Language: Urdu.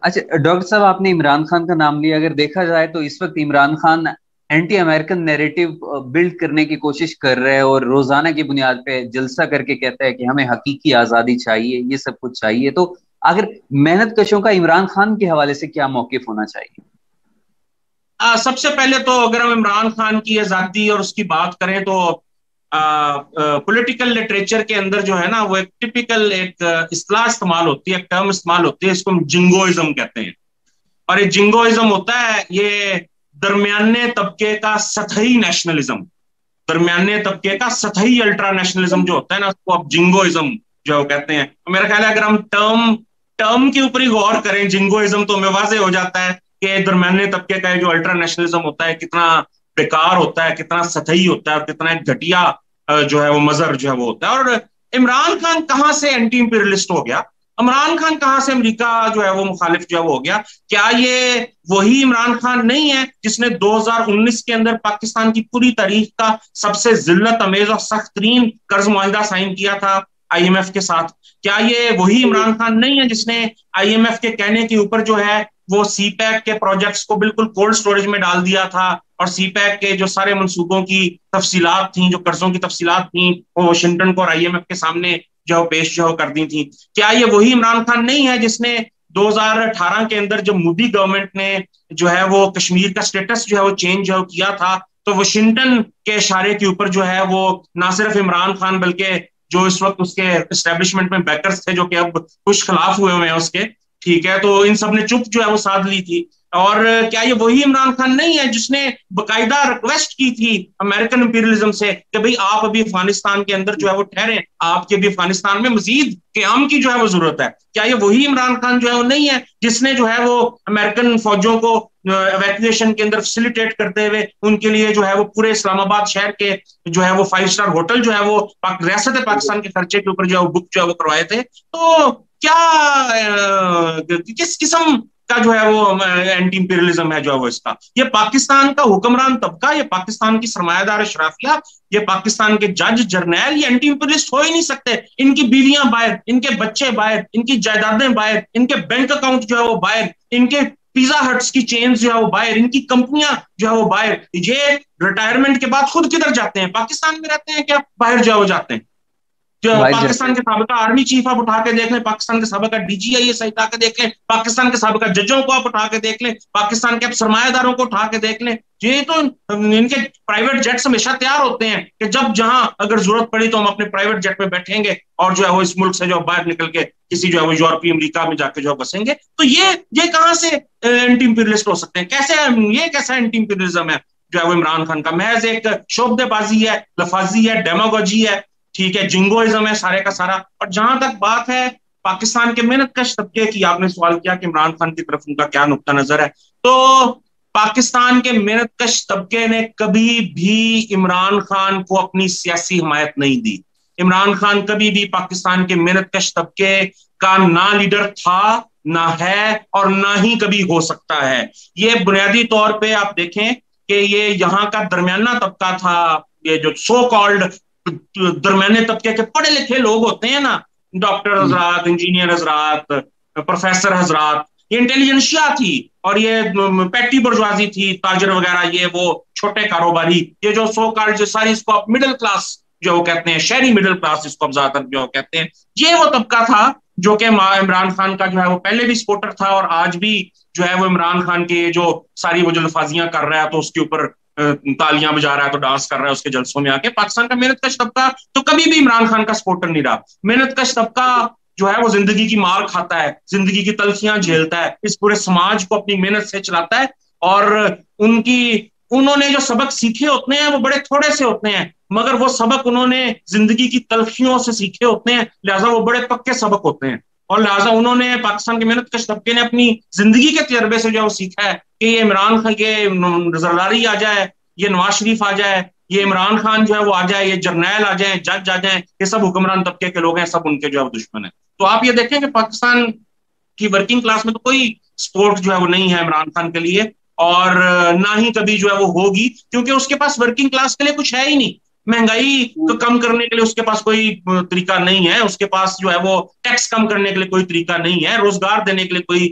اچھا ڈاکٹر صاحب، آپ نے عمران خان کا نام لیا. اگر دیکھا جائے تو اس وقت Imran Khan anti American narrative build کرنے کی کوشش کر رہے ہیں، اور روزانہ کی بنیاد پہ جلسہ کر کے کہتا ہے کہ ہمیں حقیقی آزادی چاہیے، یہ سب کچھ چاہیے. تو اگر محنت کشوں کا عمران خان کے حوالے سے کیا موقف ہونا چاہیے؟ سب سے پہلے تو اگر ہم عمران خان کی آزادی اور اس کی بات کریں تو پولیٹیکل لٹریچر کے اندر جو ہے نا، وہ ایک ٹپیکل ایک اصطلاح استعمال ہوتی ہے، ایک ٹرم استعمال ہوتی ہے، اس کو ہم جنگوازم کہتے ہیں. اور یہ جنگوازم ہوتا ہے یہ درمیانے طبقے کا سطحی نیشنلزم، درمیانے طبقے کا سطحی الٹرا نیشنلزم جو ہوتا ہے نا، اس کو اب جنگوازم جو ہے وہ کہتے ہیں. میرا خیال ہے اگر ہم ٹرم کے اوپر ہی غور کریں جنگوازم، تو ہمیں واضح ہو جاتا ہے کہ درمیانے طبقے کا جو الٹرا نیشنلزم ہوتا ہے کتنا بیکار ہوتا ہے، کتنا سطحی ہوتا ہے، اور کتنا گھٹیا جو ہے وہ مظہر جو ہے وہ ہوتا ہے. اور عمران خان کہاں سے اینٹی امپیریلسٹ ہو گیا؟ عمران خان کہاں سے امریکہ جو ہے وہ مخالف جو ہے وہ ہو گیا؟ کیا یہ وہی عمران خان نہیں ہے جس نے 2019 کے اندر پاکستان کی پوری تاریخ کا سب سے ذلت امیز اور سخت ترین قرض معاہدہ سائن کیا تھا آئی ایم ایف کے ساتھ؟ کیا یہ وہی عمران خان نہیں ہے جس نے آئی ایم ایف کے کہنے کے اوپر جو ہے وہ سی پیک کے پروجیکٹس کو بالکل کولڈ سٹوریج میں ڈال دیا تھا، اور سی پیک کے جو سارے منصوبوں کی تفصیلات تھیں، جو قرضوں کی تفصیلات تھیں، وہ واشنگٹن کو اور آئی ایم ایف کے سامنے جو پیش جو کر دی تھی؟ کیا یہ وہی عمران خان نہیں ہے جس نے 2018 کے اندر جب مودی گورنمنٹ نے جو ہے وہ کشمیر کا سٹیٹس جو ہے وہ چینج جو کیا تھا، تو واشنگٹن کے اشارے کے اوپر جو ہے وہ نہ صرف عمران خان بلکہ جو اس وقت اس کے اسٹیبلشمنٹ میں بیکرز تھے جو کہ اب کچھ خلاف ہوئے ہوئے ہیں اس کے، ٹھیک ہے، تو ان سب نے چپ جو ہے وہ ساتھ لی تھی. اور کیا یہ وہی عمران خان نہیں ہے جس نے باقاعدہ ریکویسٹ کی تھی امریکن امپیریلزم سے کہ بھئی آپ ابھی افغانستان کے اندر جو ہے وہ ٹھہریں، آپ کے بھی افغانستان میں مزید قیام کی جو ہے وہ ضرورت ہے؟ کیا یہ وہی عمران خان جو ہے وہ نہیں ہے جس نے جو ہے وہ امریکن فوجوں کو ایویکویشن کے اندر فیسیلیٹیٹ کرتے ہوئے ان کے لیے جو ہے وہ پورے اسلام آباد شہر کے جو ہے وہ 5 اسٹار ہوٹل جو ہے وہ ریاست پاکستان کے خرچے کے اوپر جو ہے وہ بک جو ہے وہ کروائے تھے؟ تو کیا کس قسم کا جو ہے وہ اینٹی امپیریلزم ہے جو ہے وہ اس کا؟ یہ پاکستان کا حکمران طبقہ، یہ پاکستان کی سرمایہ دار اشرافیہ، یہ پاکستان کے جج جرنیل یہ اینٹی امپیریلسٹ ہو ہی نہیں سکتے. ان کی بیویاں باہر، ان کے بچے باہر، ان کی جائیدادیں باہر، ان کے بینک اکاؤنٹ جو ہے وہ باہر، ان کے پیزا ہٹس کی چینز جو ہے وہ باہر، ان کی کمپنیاں جو ہے وہ باہر. یہ ریٹائرمنٹ کے بعد خود کدھر جاتے ہیں؟ پاکستان میں رہتے ہیں کیا باہر جو ہے وہ جاتے ہیں؟ جو بھائی پاکستان کے سابقہ آرمی چیف آپ اٹھا کے دیکھ لیں، پاکستان کے سابقہ ڈی جی آئی ایس اٹھا کے دیکھ لیں، پاکستان کے سابقہ ججوں کو آپ اٹھا کے دیکھ لیں، پاکستان کے سرمایہ داروں کو اٹھا کے دیکھ لیں. یہ تو ان کے پرائیویٹ جیٹس ہمیشہ تیار ہوتے ہیں کہ جب جہاں اگر ضرورت پڑی تو ہم اپنے پرائیویٹ جیٹ میں بیٹھیں گے اور جو ہے وہ اس ملک سے جو باہر نکل کے کسی جو ہے وہ یورپی امریکہ میں جا کے جو ہے بسیں گے. تو یہ کہاں سے اینٹی امپیریلسٹ ہو سکتے ہیں؟ کیسے یہ کیسا اینٹی امپیریلزم ہے جو ہے وہ عمران خان کا؟ محض ایک شعبدے بازی ہے، لفاظی ہے، ڈیماگوجی ہے، ٹھیک ہے، جنگوازم ہے سارے کا سارا. اور جہاں تک بات ہے پاکستان کے محنت کش طبقے کی، آپ نے سوال کیا کہ عمران خان کی طرف ان کا کیا نقطہ نظر ہے، تو پاکستان کے محنت کش طبقے نے کبھی بھی عمران خان کو اپنی سیاسی حمایت نہیں دی. عمران خان کبھی بھی پاکستان کے محنت کش طبقے کا نہ لیڈر تھا، نہ ہے، اور نہ ہی کبھی ہو سکتا ہے. یہ بنیادی طور پہ آپ دیکھیں کہ یہ یہاں کا درمیانہ طبقہ تھا، یہ جو سو کالڈ درمیانے طبقے کے پڑھے لکھے لوگ ہوتے ہیں نا، ڈاکٹر حضرات، انجینئر حضرات، پروفیسر حضرات، یہ انٹیلیجنشیا تھی، اور یہ پیٹی برجوازی تھی، تاجر وغیرہ، یہ وہ چھوٹے کاروباری، یہ جو سو کالڈ جو ساری اس کو آپ مڈل کلاس جو وہ کہتے ہیں، شہری مڈل کلاس اس کو اب زیادہ تر جو کہتے ہیں، یہ وہ طبقہ تھا جو کہ عمران خان کا جو ہے وہ پہلے بھی سپورٹر تھا، اور آج بھی جو ہے وہ عمران خان کے جو ساری وہ جو لفاظیاں کر رہا ہے تو اس کے اوپر تالیاں بجا رہا ہے، تو ڈانس کر رہا ہے اس کے جلسوں میں آ کے. پاکستان کا محنت کش طبقہ تو کبھی بھی عمران خان کا سپورٹر نہیں رہا. محنت کش طبقہ جو ہے وہ زندگی کی مار کھاتا ہے، زندگی کی تلخیاں جھیلتا ہے، اس پورے سماج کو اپنی محنت سے چلاتا ہے، اور انہوں نے جو سبق سیکھے ہوتے ہیں وہ بڑے تھوڑے سے ہوتے ہیں، مگر وہ سبق انہوں نے زندگی کی تلخیوں سے سیکھے ہوتے ہیں، لہٰذا وہ بڑے پکے سبق ہوتے ہیں. اور لہٰذا انہوں نے پاکستان کے محنت کش طبقے نے اپنی زندگی کے تجربے سے جو سیکھا ہے کہ یہ عمران خان کے زرداری آ جائے، یہ نواز شریف آ جائے، یہ عمران خان جو ہے وہ آ جائے، یہ جرنیل آ جائیں، جج آ جائیں، یہ سب حکمران طبقے کے لوگ ہیں، سب ان کے جو ہے دشمن ہیں. تو آپ یہ دیکھیں کہ پاکستان کی ورکنگ کلاس میں تو کوئی سپورٹ جو ہے وہ نہیں ہے عمران خان کے لیے، اور نہ ہی کبھی جو ہے وہ ہوگی، کیونکہ اس کے پاس ورکنگ کلاس کے لیے کچھ ہے ہی نہیں. مہنگائی کو کم کرنے کے لیے اس کے پاس کوئی طریقہ نہیں ہے، اس کے پاس جو ہے وہ ٹیکس کم کرنے کے لیے کوئی طریقہ نہیں ہے، روزگار دینے کے لیے کوئی